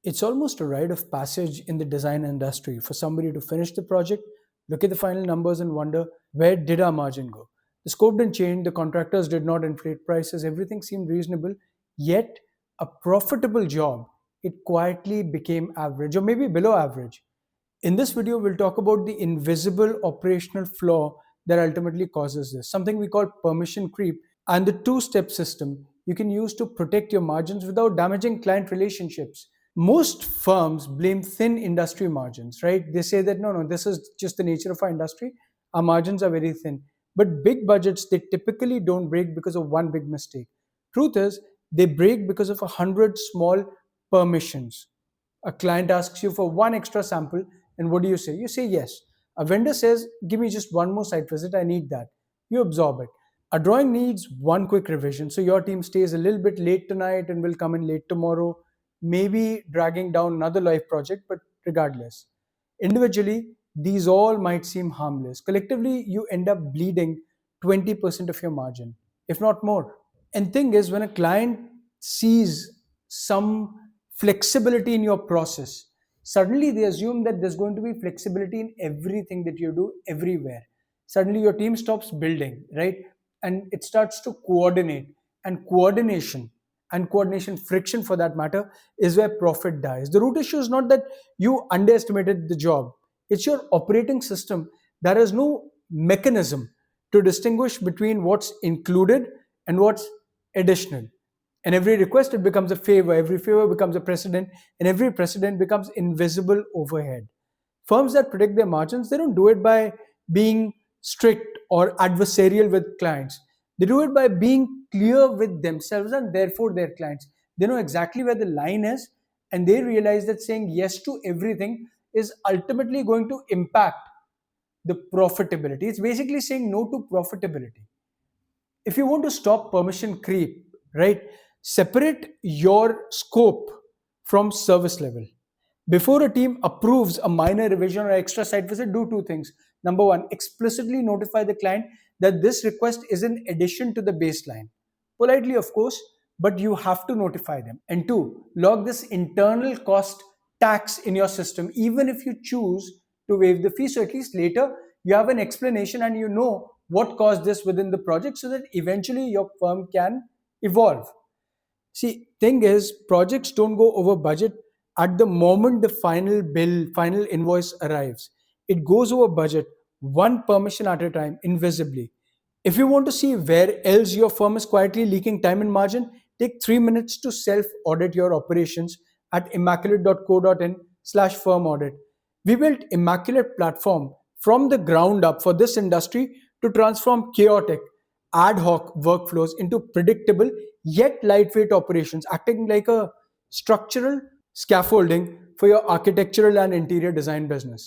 It's almost a rite of passage in the design industry for somebody to finish the project, look at the final numbers, and wonder, where did our margin go? The scope didn't change, the contractors did not inflate prices, everything seemed reasonable, yet a profitable job, it quietly became average or maybe below average. In this video, we'll talk about the invisible operational flaw that ultimately causes this, something we call permission creep, and the two-step system you can use to protect your margins without damaging client relationships. Most firms blame thin industry margins, right? They say that no, this is just the nature of our industry. Our margins are very thin. But big budgets, they typically don't break because of one big mistake. Truth is, they break because of 100 small permissions. A client asks you for one extra sample, and what do you say? You say yes. A vendor says, give me just one more site visit, I need that. You absorb it. A drawing needs one quick revision, so your team stays a little bit late tonight and will come in late tomorrow, maybe dragging down another live project, but regardless. Individually, these all might seem harmless. Collectively, you end up bleeding 20% of your margin, if not more. And thing is, when a client sees some flexibility in your process, suddenly they assume that there's going to be flexibility in everything that you do everywhere. Suddenly your team stops building, right? And it starts to coordinate. And coordination friction for that matter is where profit dies. The root issue is not that you underestimated the job, it's your operating system that has no mechanism to distinguish between what's included and what's additional. And every request, it becomes a favor, every favor becomes a precedent, and every precedent becomes invisible overhead. Firms that protect their margins, they don't do it by being strict or adversarial with clients. They do it by being clear with themselves and therefore their clients. They know exactly where the line is, and they realize that saying yes to everything is ultimately going to impact the profitability. It's basically saying no to profitability. If you want to stop permission creep, right, separate your scope from service level. Before a team approves a minor revision or extra site visit, do two things. Number one, explicitly notify the client that this request is in addition to the baseline. Politely, of course, but you have to notify them. And two, log this internal cost tax in your system, even if you choose to waive the fee. So at least later you have an explanation and you know what caused this within the project so that eventually your firm can evolve. See, thing is, projects don't go over budget at the moment the final bill, final invoice arrives. It goes over budget one permission at a time, invisibly. If you want to see where else your firm is quietly leaking time and margin, take 3 minutes to self audit your operations at immaculate.co.in/firm audit. We built Immaculate platform from the ground up for this industry to transform chaotic, ad hoc workflows into predictable yet lightweight operations, acting like a structural scaffolding for your architectural and interior design business.